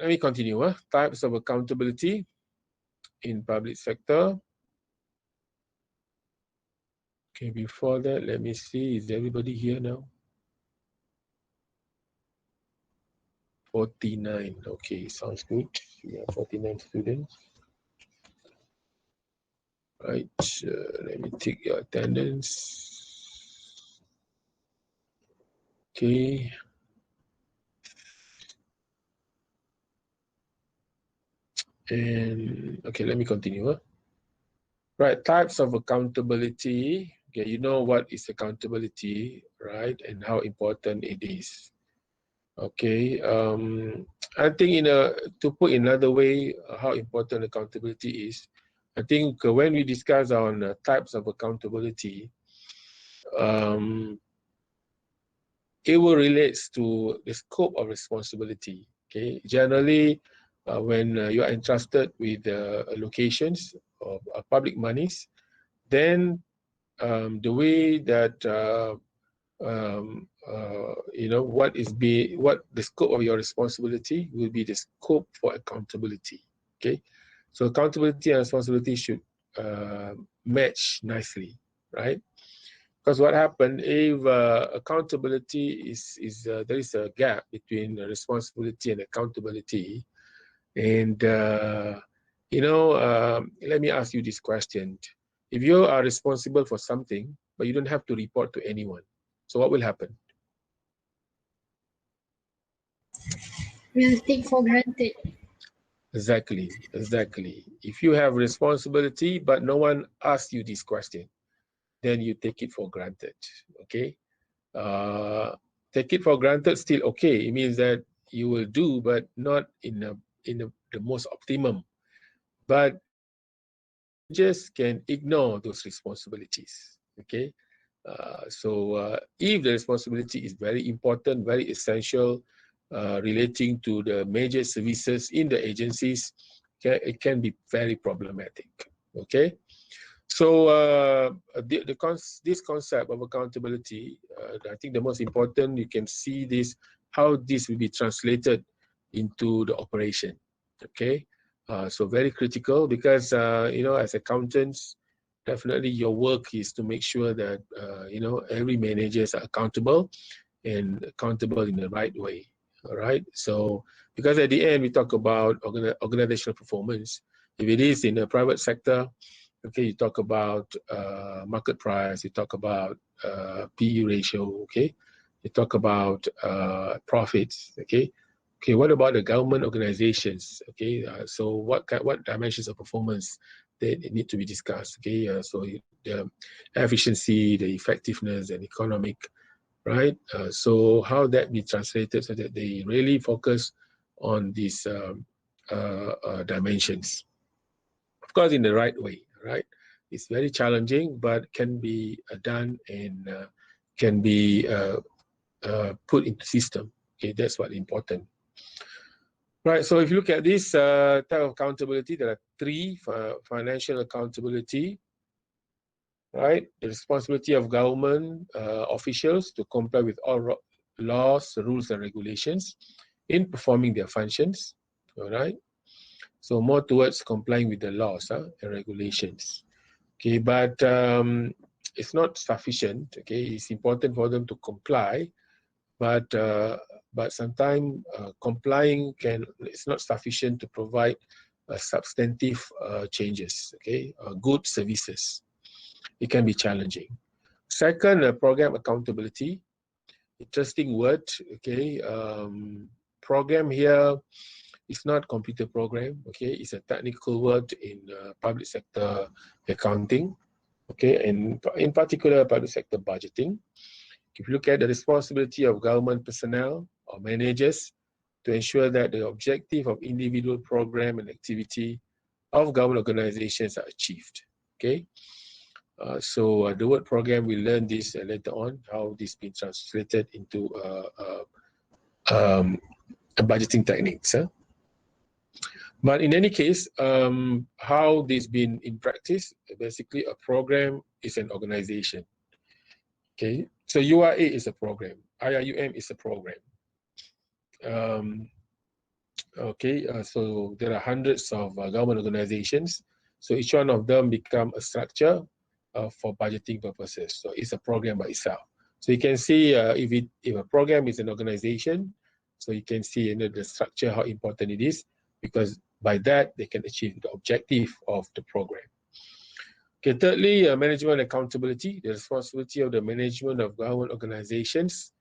let me continue. Types of accountability in public sector. Okay, before that, let me see, is everybody here now? 49, okay, sounds good. We have 49 students. Right, let me take your attendance. Okay. And okay, let me continue. Right, types of accountability. Okay, you know what is accountability, right, and how important it is. Okay, I think to put in another way, how important accountability is. I think when we discuss on types of accountability, it will relate to the scope of responsibility. Okay, generally, when you are entrusted with allocations of public monies, then the way that you know what the scope of your responsibility will be the scope for accountability. Okay, so accountability and responsibility should match nicely, right? Because what happened if accountability there is a gap between responsibility and accountability, and you know, let me ask you this question: if you are responsible for something, but you don't have to report to anyone, so what will happen? We'll take for granted. Exactly. If you have responsibility, but no one asks you this question, then you take it for granted. Okay. Take it for granted still okay. It means that you will do, but not in the most optimum. But just can ignore those responsibilities. Okay. So if the responsibility is very important, very essential, relating to the major services in the agencies, it can be very problematic. Okay. So this concept of accountability, I think the most important, you can see this, how this will be translated into the operation. Okay. So very critical because, you know, as accountants, definitely your work is to make sure that, you know, every managers are accountable and accountable in the right way. All right. So, because at the end, we talk about organizational performance. If it is in the private sector, okay, you talk about market price, you talk about PE ratio, okay? You talk about profits, okay? Okay, what about the government organizations, okay? So what dimensions of performance they need to be discussed, okay? So the efficiency, the effectiveness, and economic, right? So how that be translated so that they really focus on these dimensions. Of course, in the right way, right? It's very challenging, but can be done and can be put into system. Okay, that's what's important. Right, so if you look at this type of accountability, there are three: financial accountability, right? The responsibility of government officials to comply with all laws, rules, and regulations in performing their functions, all right? So more towards complying with the laws and regulations. Okay, but it's not sufficient. Okay, it's important for them to comply, but sometimes complying it's not sufficient to provide substantive changes. Okay, good services. It can be challenging. Second, program accountability. Interesting word. Okay, program here. It's not computer program, okay? It's a technical word in public sector accounting, okay? And in particular, public sector budgeting. If you look at the responsibility of government personnel or managers to ensure that the objective of individual program and activity of government organizations are achieved, okay? So the word program, we'll learn this later on, how this been translated into budgeting techniques. But in any case, how this been in practice, basically a program is an organization. Okay, so URA is a program, IRUM is a program. Okay, so there are hundreds of government organizations. So each one of them become a structure for budgeting purposes. So it's a program by itself. So you can see if a program is an organization, so you can see the structure, how important it is, because by that they can achieve the objective of the program. Okay, thirdly, management accountability, the responsibility of the management of government organizations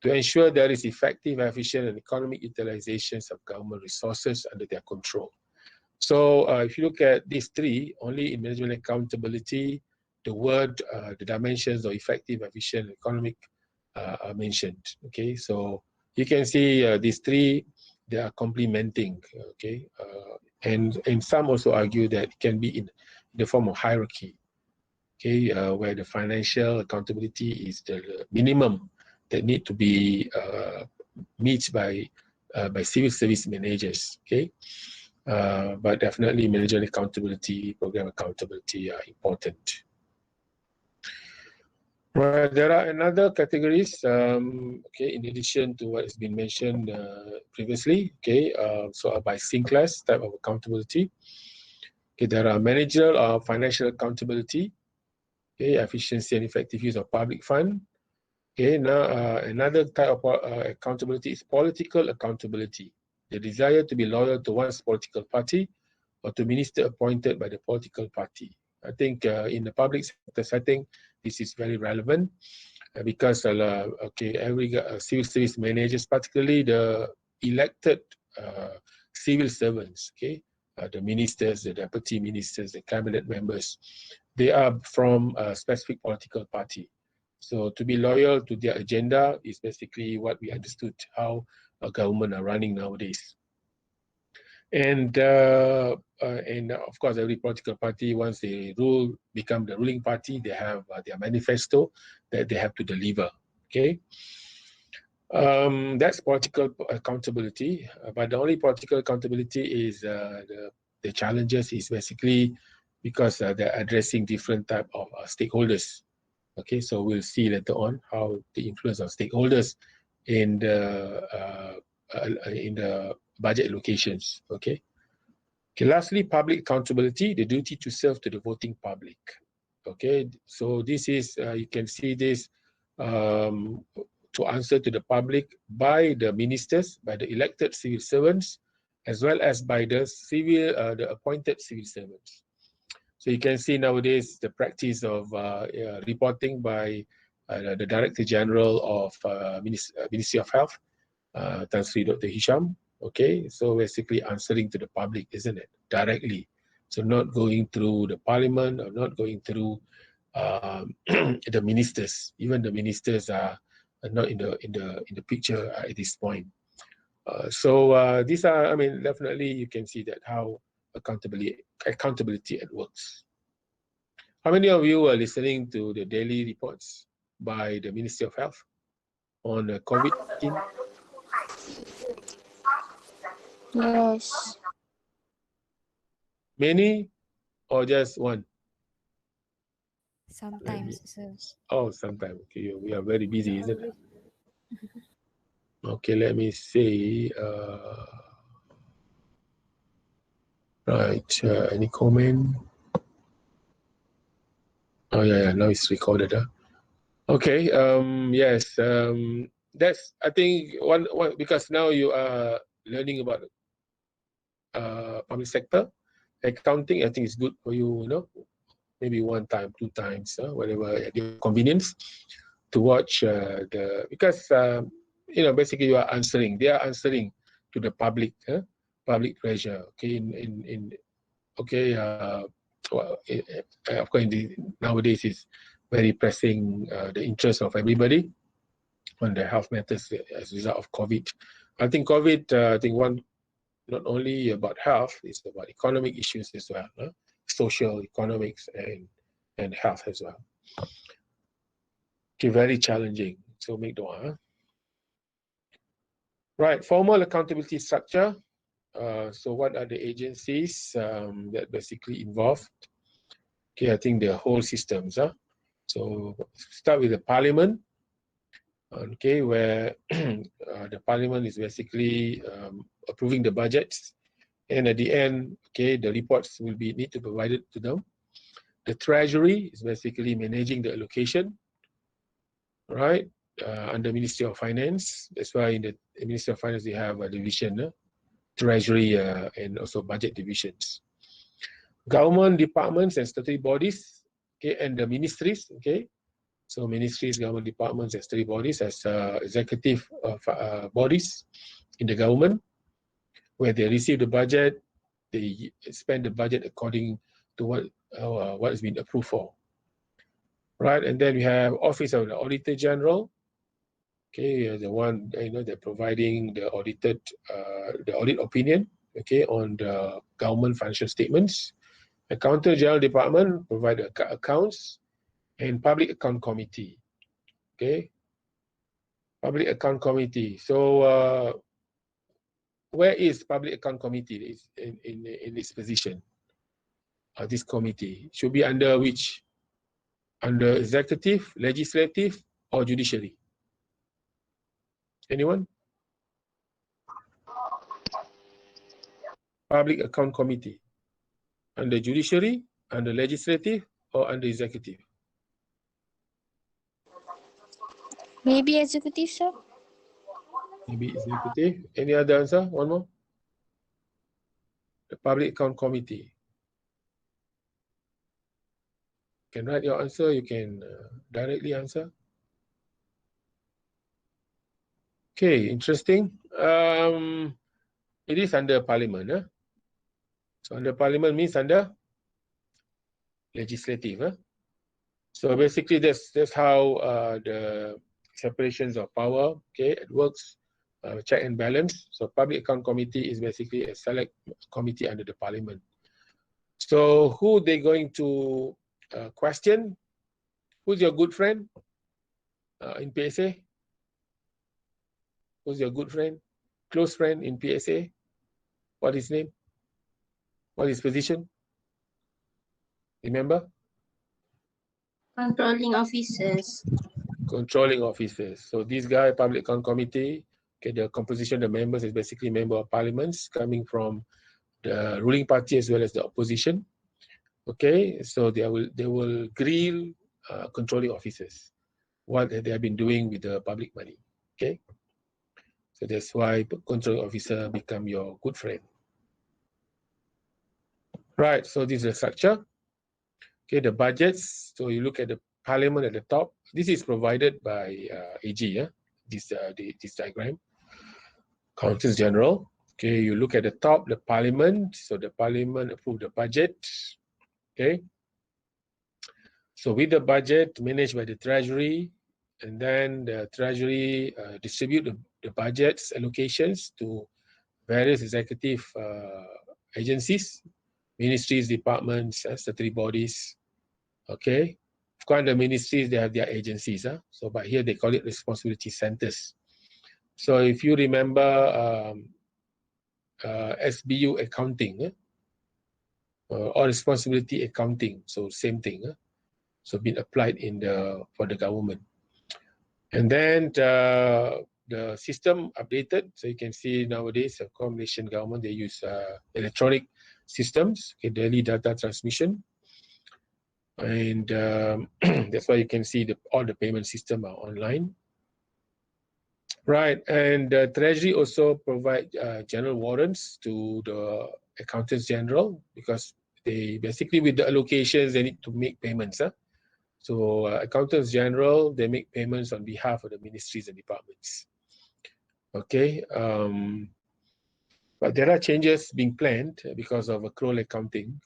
to ensure there is effective, efficient, and economic utilizations of government resources under their control. So if you look at these three, only in management accountability, the word, the dimensions of effective, efficient, and economic are mentioned. Okay, so you can see these three, they are complementing. Okay, and some also argue that it can be in the form of hierarchy. Okay, where the financial accountability is the minimum that need to be met by civil service managers. Okay, but definitely management accountability, program accountability are important. Right, there are another categories. Okay, in addition to what has been mentioned previously. Okay, so by class type of accountability. Okay, there are managerial or financial accountability. Okay, efficiency and effective use of public fund. Okay, now another type of accountability is political accountability. The desire to be loyal to one's political party or to minister appointed by the political party. I think in the public sector setting, this is very relevant because okay, every civil service managers, particularly the elected civil servants, okay, the ministers, the deputy ministers, the cabinet members, they are from a specific political party. So to be loyal to their agenda is basically what we understood how a government are running nowadays. And of course, every political party, once they become the ruling party, they have their manifesto that they have to deliver. Okay, that's political accountability. But the only political accountability is the challenges is basically because they're addressing different type of stakeholders. Okay, so we'll see later on how the influence of stakeholders in the budget allocations. Okay. Okay. Lastly, public accountability, the duty to serve to the voting public. Okay, so this is you can see this to answer to the public by the ministers, by the elected civil servants, as well as by the the appointed civil servants. So you can see nowadays the practice of reporting by the Director General of Ministry of Health, Tan Sri Dr. Hisham. Okay, so basically answering to the public, isn't it? Directly. So not going through the parliament or not going through the ministers. Even the ministers are not in the picture at this point. So these are, I mean, definitely you can see that how accountability it works. How many of you are listening to the daily reports by the Ministry of Health on COVID-19? Yes. Many or just one? Sometimes, sir. Oh, sometimes. Okay, we are very busy, isn't it? Okay, let me see. Right, any comment? Oh yeah, now it's recorded. Okay, yes, that's, I think, one because now you are learning about public sector accounting. I think it's good for you, maybe one time, two times, whatever at your convenience, to watch because basically you are answering. They are answering to the public, public pressure. Okay, okay. Well, of course, nowadays it's very pressing the interest of everybody on the health matters as a result of COVID. I think COVID, not only about health, it's about economic issues as well, social, economics, and health as well. Okay, very challenging. So make dua. Right, formal accountability structure. So what are the agencies that basically involved? Okay, I think the whole systems. So start with the parliament. okay, where the parliament is basically approving the budgets, and at the end, okay, the reports will be need to be provided to them. The treasury is basically managing the allocation, right, under Ministry of Finance. That's why in the Ministry of Finance they have a division, treasury and also budget divisions. Government departments and statutory bodies, okay, and the ministries, okay. So ministries, government departments, and statutory bodies as executive bodies in the government, where they receive the budget, they spend the budget according to what has been approved for, right? And then we have Office of the Auditor General. Okay, the one, you know, they're providing the audited, the audit opinion, okay, on the government financial statements. Accountant General Department provide the accounts, and Public Account Committee, okay, Public Account Committee. So where is Public Account Committee in its position? This committee should be under which? Under executive, legislative, or judiciary? Anyone? Public Account Committee. Under judiciary, under legislative, or under executive? Maybe executive, sir. Maybe executive. Any other answer? One more. The Public Account Committee. You can write your answer. You can directly answer. Okay, interesting. It is under Parliament. So under Parliament means under legislative. So basically, that's how the separations of power, okay, it works, check and balance. So Public Account Committee is basically a select committee under the Parliament. So who they going to question? Who's your good friend in PSA? Who's your good friend, close friend in PSA? What is his name? What is his position? Remember? Controlling officers. Controlling officers. So this guy, Public Account Committee, okay, the composition of the members is basically member of parliaments coming from the ruling party as well as the opposition. Okay, so they will grill controlling officers, what they have been doing with the public money. Okay, so that's why controlling officer become your good friend. Right, so this is the structure. Okay, the budgets. So you look at the parliament at the top. This is provided by AG, this diagram. Accountants General. Okay, you look at the top, the parliament. So the parliament approved the budget. Okay. So with the budget managed by the treasury, and then the treasury distribute the budget's allocations to various executive agencies, ministries, departments, statutory bodies. Okay. Of course, the ministries, they have their agencies. So, but here they call it responsibility centers. So if you remember SBU accounting or responsibility accounting, so same thing. So been applied in for the government. And then the system updated. So you can see nowadays the combination government, they use electronic systems, okay, daily data transmission. And that's why you can see all the payment system are online. Right, and the Treasury also provide general warrants to the accountants general, because they basically, with the allocations, they need to make payments. So accountants general, they make payments on behalf of the ministries and departments. Okay, but there are changes being planned because of accrual accounting,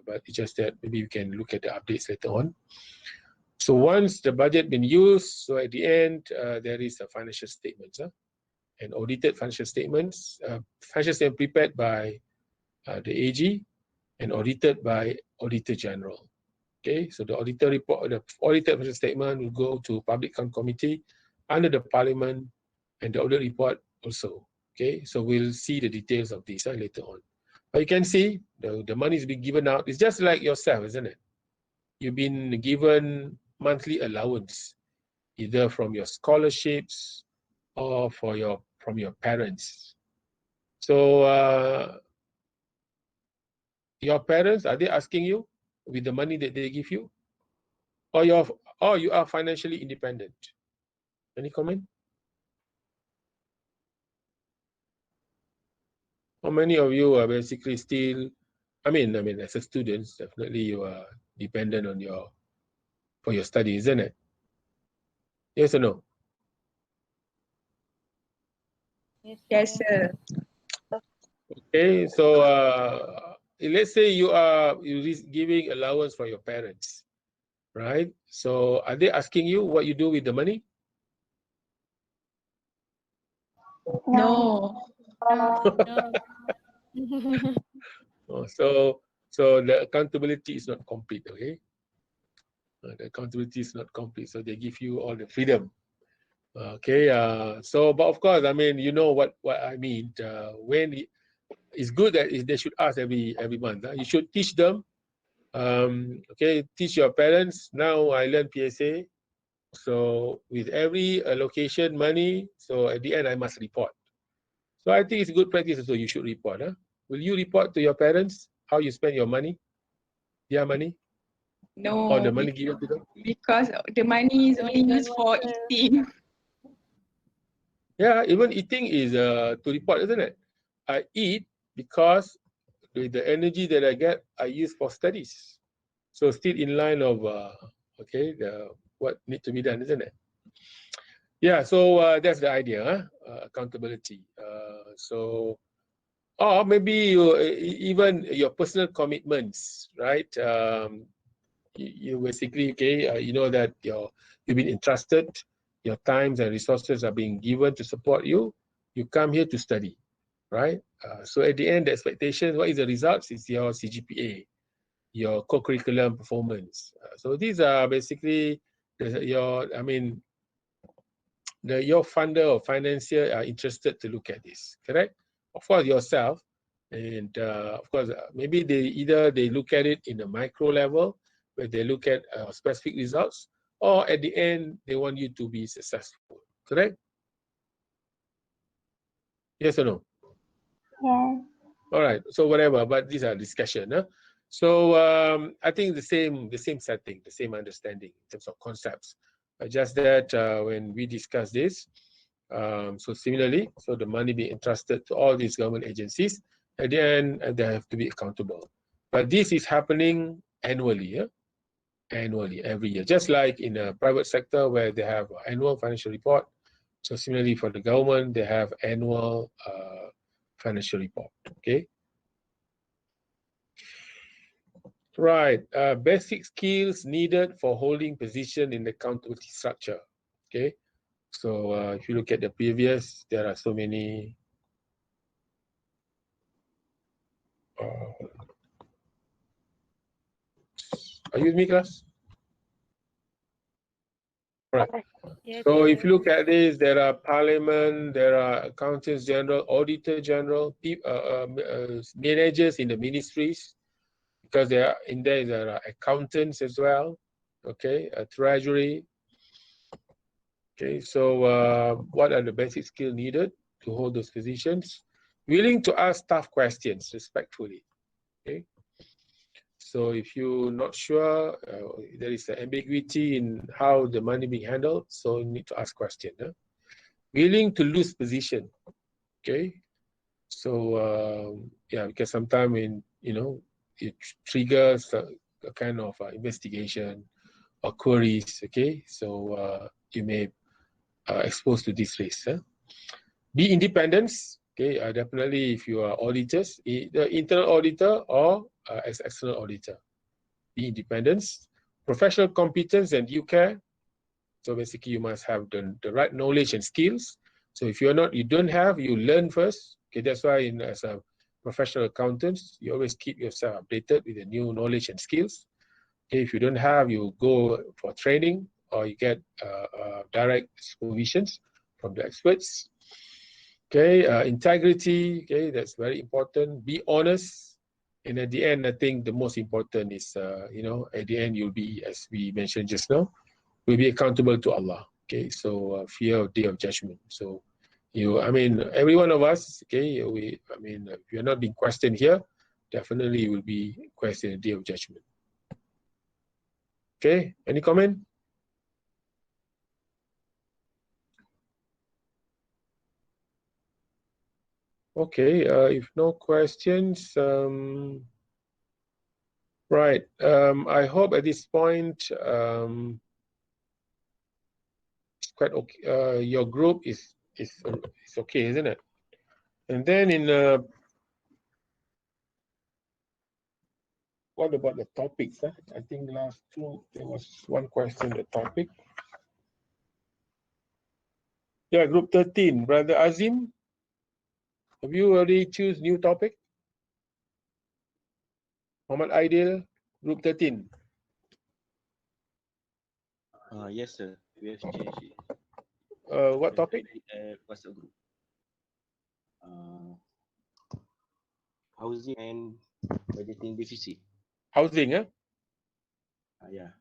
but it's just that maybe we can look at the updates later on. So once the budget been used, so at the end, there is a financial statements, and audited financial statements, prepared by the AG and audited by Auditor General. Okay, so the auditor report, the audited financial statement will go to Public Account Committee under the Parliament, and the audit report also. Okay, so we'll see the details of this later on. But you can see the money is being given out. It's just like yourself, isn't it? You've been given monthly allowance. either from your scholarships or from your parents. So your parents, are they asking you with the money that they give you, or you are financially independent? Any comment? How many of you are basically still, I mean, as a student, definitely you are dependent on for your study, isn't it? Yes or no? Yes, sir. Okay, so let's say you are giving allowance for your parents, right? So are they asking you what you do with the money? No. Oh, so the accountability is not complete, okay? The accountability is not complete, so they give you all the freedom. Okay, so but of course, I mean, you know what I mean. When it's good that they should ask every month. You should teach them. Okay, teach your parents. Now I learn PSA. So with every allocation money, so at the end I must report. So I think it's a good practice. So you should report. Huh? Will you report to your parents how you spend your money, their money, or No, the money given to them? because the money is only used for eating. Yeah, even eating is to report, isn't it? I eat because with the energy that I get, I use for studies. So still in line of okay, what need to be done, isn't it? Yeah, so that's the idea, huh? Accountability. So, or maybe even your personal commitments, right? You basically, okay, you know that you've been entrusted, your times and resources are being given to support you. You come here to study, right? So at the end, the expectation, what is the results? It's your CGPA, your co-curriculum performance. So these are basically your funder or financier are interested to look at this, correct? Of course, yourself, and of course, maybe they look at it in a micro level, where they look at specific results, or at the end, they want you to be successful, correct? Yes or no? Yeah. All right, so whatever, but these are discussion. Huh? So I think the same setting, the same understanding in terms of concepts. Just that when we discuss this, so similarly, so the money being entrusted to all these government agencies, at the end, they have to be accountable. But this is happening annually, yeah? Annually, every year. Just like in the private sector where they have annual financial report. So similarly for the government, they have annual financial report, okay? Right, basic skills needed for holding position in the accountability structure, okay? So if you look at the previous, there are so many are you with me, class? Right. Yes, So if you look at this, there are parliament, there are accountants general, auditor general, managers in the ministries, because there are accountants as well. Okay, treasury. Okay, so what are the basic skills needed to hold those positions? Willing to ask tough questions respectfully. Okay. So if you're not sure, there is an ambiguity in how the money being handled, so you need to ask question. Huh? Willing to lose position, okay? So yeah, because sometimes when it triggers a kind of investigation or queries, okay? So you may exposed to this risk. Huh? Be independence, okay? Definitely, if you are auditors, the internal auditor or as external auditor. Be independence, professional competence, and you care. So basically, you must have the right knowledge and skills. So if you don't have, you learn first. Okay, that's why as a professional accountant, you always keep yourself updated with the new knowledge and skills. Okay, if you don't have, you go for training or you get direct supervisions from the experts. Okay, integrity. Okay, that's very important. Be honest. And at the end, I think the most important is, at the end, you'll be, as we mentioned just now, will be accountable to Allah. Okay, so fear of day of judgment. So I mean, every one of us, okay, I mean, if you're not being questioned here, definitely you will be questioned the day of judgment. Okay, any comment? Okay, if no questions, right. I hope at this point, quite okay. Your group is okay, isn't it? And then in what about the topics? Huh? I think last two there was one question. The topic. Yeah, group 13, Brother Azim. Have you already choose new topic? Muhammad Aidil, group 13. Yes, sir. We have changed it. What topic? WhatsApp group. Housing and budgeting deficit. Housing, huh? Yeah.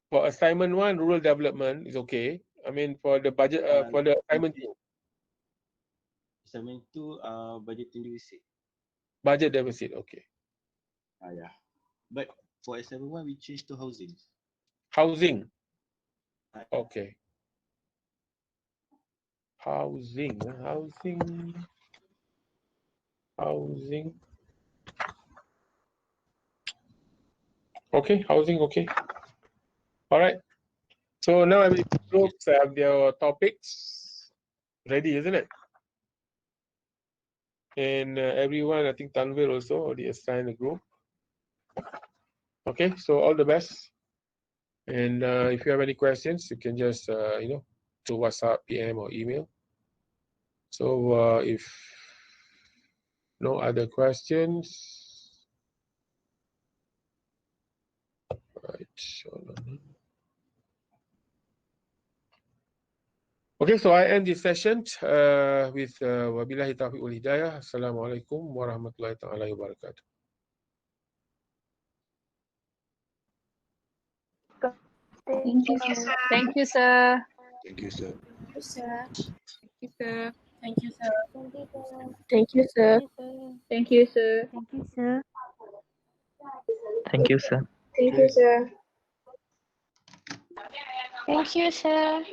For assignment 1, rural development is okay. I mean, for the budget, for the assignment 2. Assignment 2, budgeting deficit. Budget deficit, okay. Yeah. But for assignment 1, we changed to housing. Housing, okay. Housing. Okay, housing, okay. All right. So now every groups have their topics ready, isn't it? And everyone, I think Tanvir also already assigned a group. Okay, so all the best. And if you have any questions, you can just, through WhatsApp, PM, or email. So if no other questions, right, hold on. Okay, so I end this session with wabillahi taufiq wal hidayah. Assalamualaikum warahmatullahi taala wabarakatuh. Thank you, sir. Thank you, sir. Thank you, sir. Thank you, sir. Thank you, sir. Thank you, sir. Thank you, sir. Thank you, sir. Thank you, sir. Thank you, sir. Thank you, sir.